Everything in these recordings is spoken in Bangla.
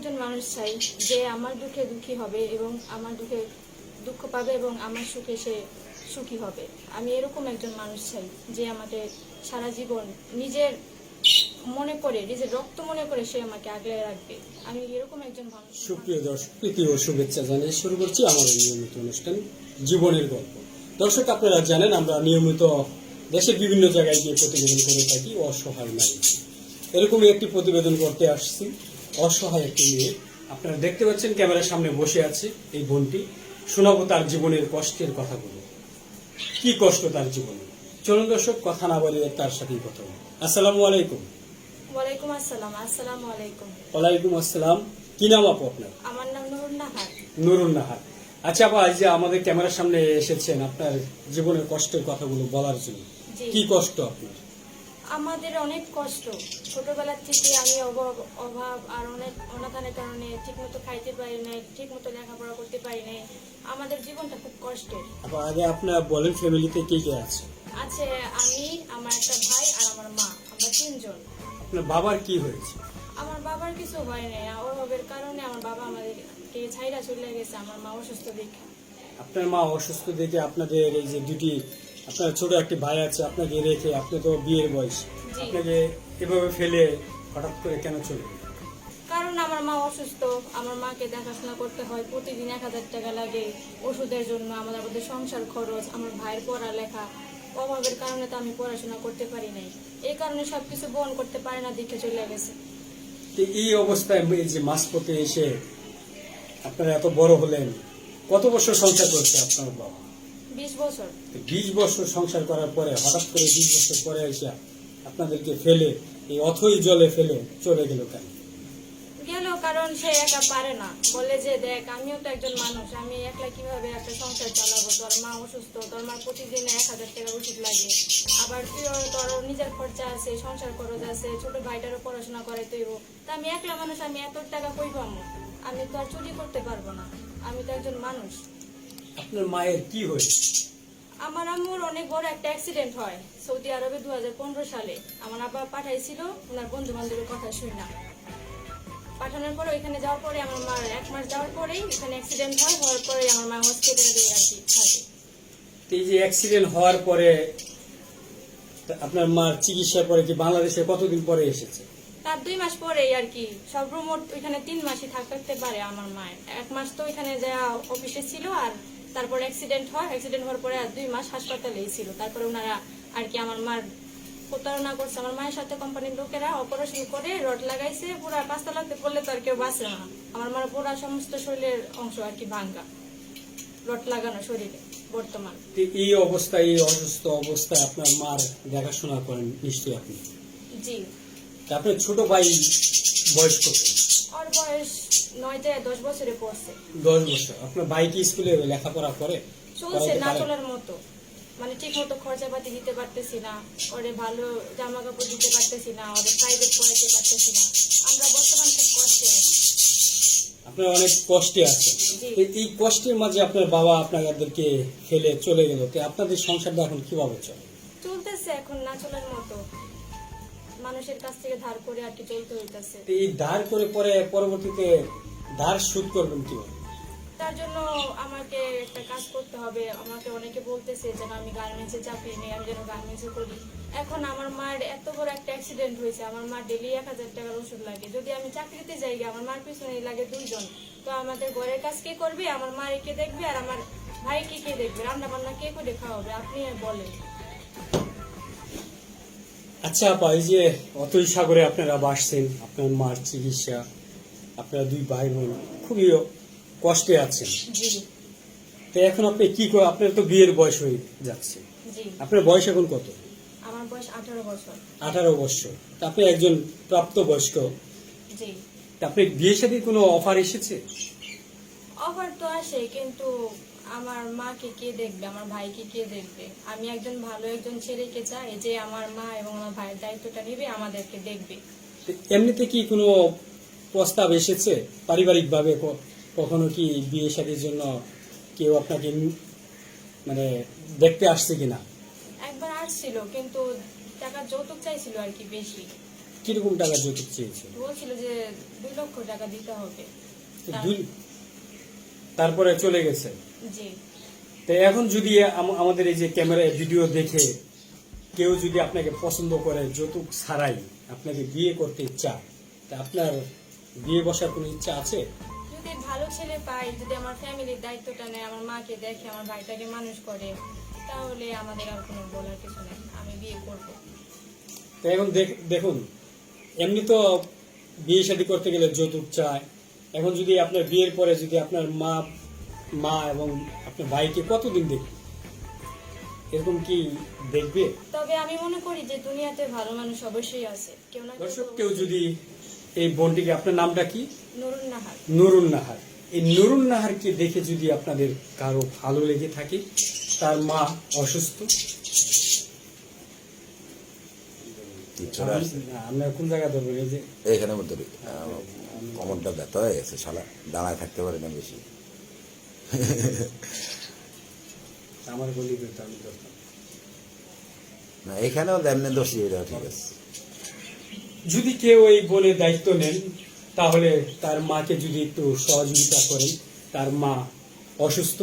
একজন মানুষ চাই যে আমার দুঃখে দুঃখী হবে এবং আমার দুঃখে দুঃখ পাবে এবং আমার সুখে সে সুখী হবে। আমি এরকম একজন মানুষ চাই যে আমাকে সারা জীবন নিজের মনে করে, নিজের রক্ত মনে করে সে আমাকে আগলে রাখবে। আমি এরকম একজন মানুষ। সুপ্রিয় দর্শক, প্রীতি ও শুভেচ্ছা জানিয়ে শুরু করছি আমাদের নিয়মিত অনুষ্ঠান জীবনের গল্প। দর্শক, আপনারা জানেন আমরা নিয়মিত দেশের বিভিন্ন জায়গায় গিয়ে প্রতিবেদন করে থাকি অসহায় নারী। এরকমই একটি প্রতিবেদন করতে আসছি অসহায় একটি মেয়ে। আপনারা দেখতে পাচ্ছেন ক্যামেরার সামনে বসে আছে এই বোনটি। শোনাবো তার জীবনের কষ্টের কথাগুলো, কি কষ্ট তার জীবনে। চলুন দর্শক, কথা না বলে তার সাথেই কথা বলি। আসসালামু আলাইকুম। ওয়ালাইকুম আসসালাম। আসসালামু আলাইকুম। ওয়ালাইকুম আসসালাম। কি নাম আপু আপনার? আমার নাম নুরুন নাহার। নুরুন নাহার। আচ্ছা আপা, এই যে আমাদের ক্যামেরার সামনে এসেছেন আপনার জীবনের কষ্টের কথাগুলো বলার জন্য, জি। কি কষ্ট আপনার? আমাদের অনেক কষ্ট। ছোটবেলা থেকে আমি অভাব আর অনেক অনাদানের কারণে ঠিকমতো খাইতে পারি নাই, ঠিকমতো লেখাপড়া করতে পারি নাই। আমাদের জীবনটা খুব কষ্টের। আপা, আগে আপনার বলেন ফ্যামিলিতে কে কে আছে? আছে আমি, আমার একটা ভাই আর আমার মা, আমরা তিনজন। আপনার বাবার কি হয়েছে? আমার বাবার কিছু হয় নাই, অভাবের কারণে আমার বাবা আমাদেরকে ছাইরা চলে গেছে। আমার মা অসুস্থ দেখে। আপনার মা অসুস্থ দেখে আপনাদের এই যে দুটি, আপনার ছোট একটি ভাই আছে, আপনাকে রেখে, আপনি তো বিয়ের বয়স, জি। আপনাকে এভাবে ফেলে হঠাৎ করে কেন চলে গেলেন? কারণ আমার মা অসুস্থ, আমার মাকে দেখাশোনা করতে হয়, প্রতিদিন 1000 টাকা লাগে ওষুধের জন্য, আমাদের সংসার খরচ, আমার ভাইয়ের পড়ালেখা। অভাবের কারণে তো আমি পড়াশোনা করতে পারি নাই, এই কারণে সবকিছু বহন করতে পারে না, দেখে চলে গেছে। তো এই অবস্থায় এই যে মাঝপথে এসে আপনারা এত বড় হলেন, কত বছর সংসার করছে আপনার বাবা? 20 বছর। 20 বছর সংসার করার পরে হঠাৎ করে 20 বছর পরে এসে আপনাদেরকে ফেলে এই অথই জলে ফেলে চলে গেল কেন? গেল কারণ সে একা পারে না, বলে যে দেখ আমিও তো একজন মানুষ, আমি একলা কিভাবে একটা সংসার চালাবো, তোর মা অসুস্থ, তোর মা প্রতিদিন 1000 টাকা ওষুধ লাগে, আবার তোর নিজের খরচা আছে, সংসার খরচ আছে, ছোট ভাইটারও পড়াশোনা করাইতে হইব, তা আমি একলা মানুষ, আমি এত টাকা কই পাবো? আমি তো আর চুরি করতে পারবো না, আমি তো একজন মানুষ। আপনার মায়ের কি হয়েছে? আমার আম্মুর অনেক বড় একটা অ্যাক্সিডেন্ট হয় সৌদি আরবে 2015 সালে। আমার আব্বা পাঠাইছিল ওনার বন্ধু বান্ধবের কথা শুই না, পাঠানোর পরে ওইখানে যাওয়ার পরে আমার মার 1 মাস যাওয়ার পরেই এখানে অ্যাক্সিডেন্ট হয়, হওয়ার পরে আমার মা হসপিটালে আর কি থাকে। তো এই যে অ্যাক্সিডেন্ট হওয়ার পরে আপনার মার চিকিৎসার পরে কি বাংলাদেশে কতদিন পরে এসেছে? তার 2 মাস পরেই আর কি, সর্বমোট ওইখানে 3 মাসই থাকতে পারে আমার মায়ের। 1 মাস তো ওইখানে যা অফিসে ছিল, আর তারপর অ্যাক্সিডেন্ট হয়, অ্যাক্সিডেন্ট হওয়ার পরে আর 2 মাস হাসপাতালেই ছিল। তারপরে ওনারা আর কি আমার মার প্রতারণা করছে, আমার মায়ের সাথে কোম্পানির লোকেরা অপারেশন করে রড লাগাইছে, পুরো 5 তলাতে পড়লে তো আর কেউ বাঁচে না। আমার মার পুরো সমস্ত শরীরের অংশ আর কি ভাঙ্গা, রড লাগানো শরীরে বর্তমান। তো এই অবস্থায়, এই অসুস্থ অবস্থায় আপনার মার দেখাশোনা করেন নিশ্চয়ই আপনি? জি। তা আপনার ছোট ভাই বয়স কত? ওর বয়স 9 থেকে 10 বছরে পড়ছে। 10 বছর। আপনার ভাই কি স্কুলে লেখাপড়া করে? চলছে না চলার মতো, মানে ঠিক মতো খরচাপাতি দিতে পারতেছি না, ওরে ভালো জামা কাপড় দিতে পারতেছি না, ওরে প্রাইভেট পড়াইতে পারতেছি না। আমরা বর্তমান খুব কষ্টে আছি। আপনার অনেক কষ্টে আছেন। জি। এই কষ্টের মাঝে আপনার বাবা আপনাদেরকে ফেলে চলে গেল, তো আপনাদের সংসারটা এখন কিভাবে চলে? চলতেছে এখন না চলার মতো, মানুষের কাছ থেকে ধার করে আর কি চলতে হইতেছে। তো এই ধার করে পরে পরবর্তীতে ধার শোধ করবেন কিভাবে? তার জন্য আমাকে একটা কাজ করতে হবে। আমাকে অনেকে বলতেছে যেন আমি গার্মেন্টসে চাকরি নিই, আমি যেন গার্মেন্টসে করি। এখন আমার মায়ের এত বড় একটা অ্যাক্সিডেন্ট হয়েছে, আমার মা ডেলি 1000 টাকার ওষুধ লাগে। যদি আমি চাকরিতে যাই, আমার মার পিছনে লাগে 2 জন, তো আমাদের ঘরের কাজ কে করবে? আমার মা কে দেখবে আর আমার ভাইকে কে দেখবে? রান্না বান্না কে করে খাওয়াবে? আপনি বলেন। আচ্ছা আপা, এই যে অতই সাগরে আপনারা বাসছেন, আপনার মার চিকিৎসা, আপনারা 2 ভাই বোন খুবই কষ্টে আছেন। জি। তো এখন আপনি কি করে? আপনার তো বিয়ের বয়স হয়ে যাচ্ছে, জি। আপনার বয়স এখন কত? আমার বয়স 18 বছর। 18 বছর। তা আপনি একজন প্রাপ্তবয়স্ক, জি। তা আপনি বিয়ে শাদীর কোনো অফার এসেছে? অফার তো আসে, কিন্তু আমার মাকে কে দেখবে, আমার ভাইকে কে দেখবে? আমি একজন ভালো একজন ছেলেকে চাই যে আমার মা এবং আমার ভাইয়ের দায়িত্বটা নেবে, আমাদেরকে দেখবে। তো এমনিতে কি কোনো প্রস্তাব এসেছে পারিবারিক ভাবে? কখনো কি বিয়ে শাদীর জন্য কেউ আপনাকে মানে দেখতে আসছে কিনা? একবার আসছিল, কিন্তু টাকা যৌতুক চাইছিল আর কি বেশি। কিরকম টাকা যৌতুক চেয়েছিল? বলছিল যে 2 লক্ষ টাকা দিতে হবে। তারপরে চলে গেছে। জি। তো এখন যদি আমাদের এই যে ক্যামেরায় ভিডিও দেখে কেউ যদি আপনাকে পছন্দ করে যৌতুক ছাড়াই আপনাকে বিয়ে করতে ইচ্ছা, তা আপনার বিয়ে বসার কোনো ইচ্ছা আছে? যদি ভালো ছেলে পাই, যদি আমার ফ্যামিলির দায়িত্বটা নেয়, আমার মাকে দেখে, আমার ভাইটাকে মানুষ করে, তাহলে আমাদের আর কোনো বলার কিছু নেই, আমি বিয়ে করব। তো এখন দেখুন, এমনি তো বিয়ে শাদী করতে গেলে যৌতুক চায়। এখন যদি আপনার বিয়ের পরে যদি আপনার মা এবং আপনার ভাইকে কতদিন দেখবে, এরকম কি দেখবে? তবে আমি মনে করি যে দুনিয়াতে ভালো মানুষ অবশ্যই আছে, কেউ না দর্শক, কেউ যদি এই বোনটিকে, আপনার নামটা কি? নুরুন নাহার। নুরুন নাহার। এই নুরুন নাহারকে দেখে যদি আপনাদের কারো ভালো লেগে থাকে, তার মা অসুস্থ, আমরা কোন জায়গা ধরবো? এই যে এইখানে মধ্যে কমরটা ব্যথা হয়ে গেছে, শালা দাঁড়ায় থাকতে পারে না বেশি। আমার গলি করতে আমি ধরতাম না, এখানেও এমনি দোষী, এটা ঠিক আছে। যদি কেউ এই বোনের দায়িত্ব নেন, তাহলে তার মাকে যদি একটু সহযোগিতা করেন, তার মা অসুস্থ,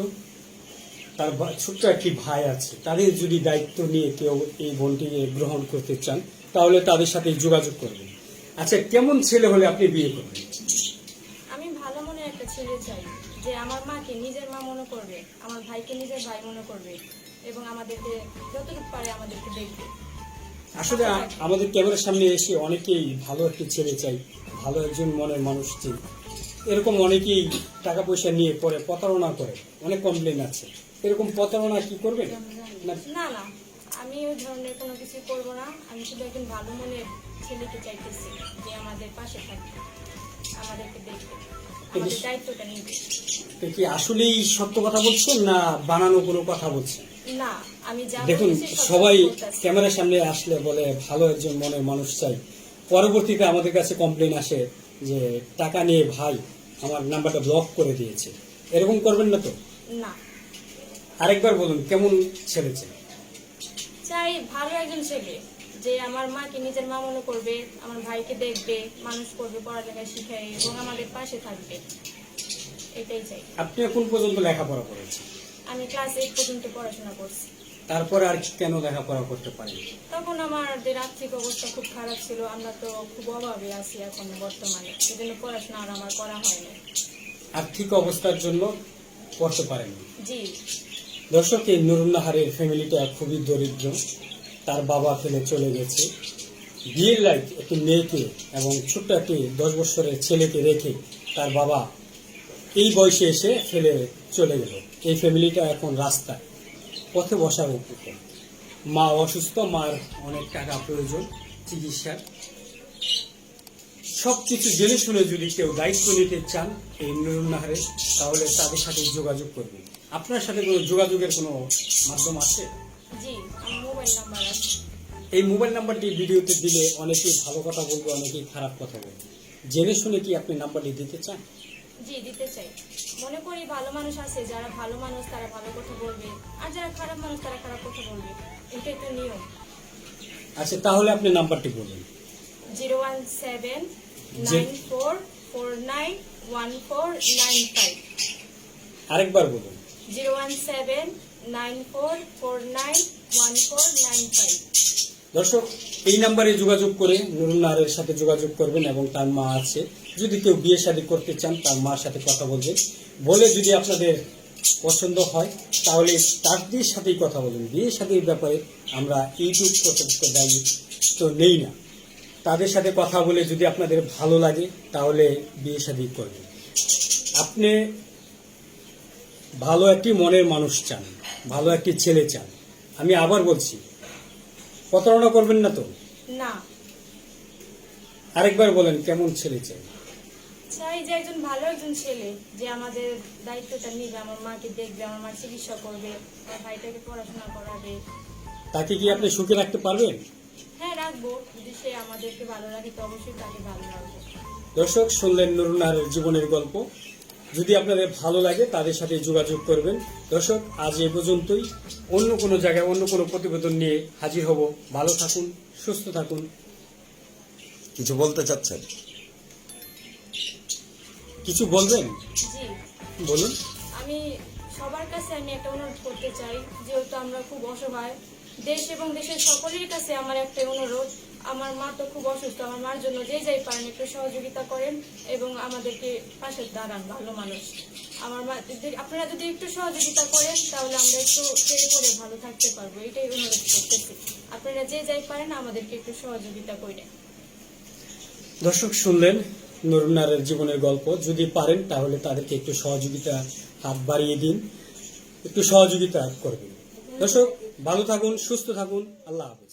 তার ছোট্ট একটি ভাই আছে, তাদের যদি দায়িত্ব নিয়ে কেউ এই বোনটিকে গ্রহণ করতে চান, তাহলে তাদের সাথে যোগাযোগ করবেন। আচ্ছা, কেমন ছেলে হলে আপনি বিয়ে করবেন? আমি ভালো মনে একটা ছেলে চাই, যে আমার মাকে নিজের মা মনে করবে, আমার ভাইকে নিজের ভাই মনে করবে, এবং আমাদেরকে যতটুকু পারে আমাদেরকে দেখবে। আসলে আমাদের ক্যামেরার সামনে এসে অনেকেই ভালো একটি ছেলে চাই, ভালো একজন মনের মানুষ চাই, এরকম অনেকেই টাকা পয়সা নিয়ে পরে প্রতারণা করে, অনেক কমপ্লেন আছে। এরকম প্রতারণা কি করবেন? না না, আমি ওই ধরনের কোনো কিছু করবো না। আমি শুধু একজন ভালো মনের ছেলেকে চাইতেছি, যে আমাদের পাশে থাকবে, আমাদেরকে দেখবে, আমাদের দায়িত্বটা নিবে। তো কি আসলেই সত্য কথা বলছেন না বানানো কোনো কথা বলছেন? না, আমি যা দেখুন, বলছি সব সবাই বলতেছি। ক্যামেরার সামনে আসলে বলে ভালো একজন মনের মানুষ চাই, পরবর্তীতে আমাদের কাছে কমপ্লেন আসে যে টাকা নিয়ে ভাই আমার নাম্বারটা ব্লক করে দিয়েছে। এরকম করবেন না তো? না, আরেকবার বলুন, কেমন ছেলে চাই? চাই ভালো একজন ছেলে, যে আমার মাকে নিজের মা মনে করবে, আমার ভাইকে দেখবে, মানুষ করবে, পড়ালেখা শিখায়, এবং আমাদের পাশে থাকবে, এটাই চাই। আপনি কোন পর্যন্ত লেখাপড়া করেছেন? আমি ক্লাস 8 পর্যন্ত পড়াশোনা করছি। তারপরে আর কেন লেখাপড়া করতে পারেন? তখন আমাদের আর্থিক অবস্থা খুব খারাপ ছিল, আমরা তো খুব অভাবে আছি এখন বর্তমানে, সেজন্য পড়াশোনা আর আমার করা হয়নি। আর্থিক অবস্থার জন্য করতে পারেন? জি। দর্শক, এই নুরুন নাহারের ফ্যামিলিটা খুবই দরিদ্র, তার বাবা ফেলে চলে গেছে। বিয়ের লাইফ একটি মেয়েকে এবং ছোট্ট একটি 10 বছরের ছেলেকে রেখে তার বাবা এই বয়সে এসে ফেলে চলে গেল। এই ফ্যামিলিটা এখন রাস্তায়, পথে বসার উপক্রম। মা অসুস্থ, মার অনেক টাকা প্রয়োজন চিকিৎসার। সবকিছু জেনে শুনে যদি কেউ দায়িত্ব নিতে চান এই নুরুন নাহারের, তাহলে তাদের সাথে যোগাযোগ করবেন। আপনার সাথে কোনো যোগাযোগের কোনো মাধ্যম আছে? জি, আমার মোবাইল নাম্বার আছে। এই মোবাইল নাম্বারটি ভিডিওতে দিলে অনেকেই ভালো কথা বলবে, অনেকেই খারাপ কথা বলবে। জেনে শুনে কি আপনি নাম্বারটি দিতে চান? জি, দিতে চাই। মনে করি ভালো মানুষ আছে, যারা ভালো মানুষ তারা ভালো কথা বলবে, আর যারা খারাপ মানুষ তারা খারাপ কথা বলবে, এটাই তো নিয়ম। আচ্ছা, তাহলে আপনি নাম্বারটি বলুন। 01794491495। আরেকবার বলুন। 01794491495। দর্শক, এই নাম্বারে যোগাযোগ করে নুরুন নাহারের সাথে যোগাযোগ করবেন, এবং তার মা আছে, যদি কেউ বিয়ে শাদী করতে চান তার মার সাথে কথা বলবেন। বলে যদি আপনাদের পছন্দ হয় তাহলে তাদের সাথেই কথা বলবেন। বিয়ে শাদীর ব্যাপারে আমরা ইউটিউব কর্তৃপক্ষ দায়িত্ব নেই না। তাদের সাথে কথা বলে যদি আপনাদের ভালো লাগে তাহলে বিয়ে শাদী করবেন। আপনি ভালো একটি মনের মানুষ চান, ভালো একটি ছেলে চান। আমি আবার বলছি, প্রতারণা করবেন না তো? না। আরেকবার বলেন, কেমন ছেলে চাই? চাই যে একজন ভালো একজন ছেলে, যে আমাদের দায়িত্বটা নিবে, আমার মাকে দেখবে, আমার মার চিকিৎসা করবে, আমার ভাইটাকে পড়াশোনা করাবে। তাকে কি আপনি সুখে রাখতে পারবেন? হ্যাঁ, রাখবো। যদি সে আমাদেরকে ভালো রাখে তো অবশ্যই তাকে ভালো রাখবো। দর্শক, শুনলেন নুরুন নাহারের জীবনের গল্প। যদি আপনাদের ভালো লাগে তাদের সাথে যোগাযোগ করবেন। দর্শক, আজ এ পর্যন্তই। অন্য কোনো জায়গায় অন্য কোনো প্রতিবেদন নিয়ে হাজির হব। ভালো থাকুন, সুস্থ থাকুন। কিছু বলতে চাচ্ছেন? কিছু বলবেন? জি, বলুন। আমি সবার কাছে আমি একটা অনুরোধ করতে চাই, যেহেতু আমরা খুব অসহায়, দেশ এবং দেশের সকলের কাছে আমার একটা অনুরোধ, আমার মা তো খুব অসুস্থ, আমার মার জন্য যে যাই পারেন একটু সহযোগিতা করেন এবং আমাদেরকে পাশে দাঁড়ান, ভালো মানুষ। আমার মা আপনারা যদি একটু সহযোগিতা করেন তাহলে আমরা একটু ছেড়ে করে ভালো থাকতে পারবো, এটাই অনুরোধ করতেছি। আপনারা যে যাই পারেন আমাদেরকে একটু সহযোগিতা করেন। দর্শক শুনলেন নুরুন্নাহারের জীবনের গল্প। যদি পারেন তাহলে তাদেরকে একটু সহযোগিতা হাত বাড়িয়ে দিন, একটু সহযোগিতা করবেন। দর্শক ভালো থাকুন, সুস্থ থাকুন, আল্লাহ হাফেজ।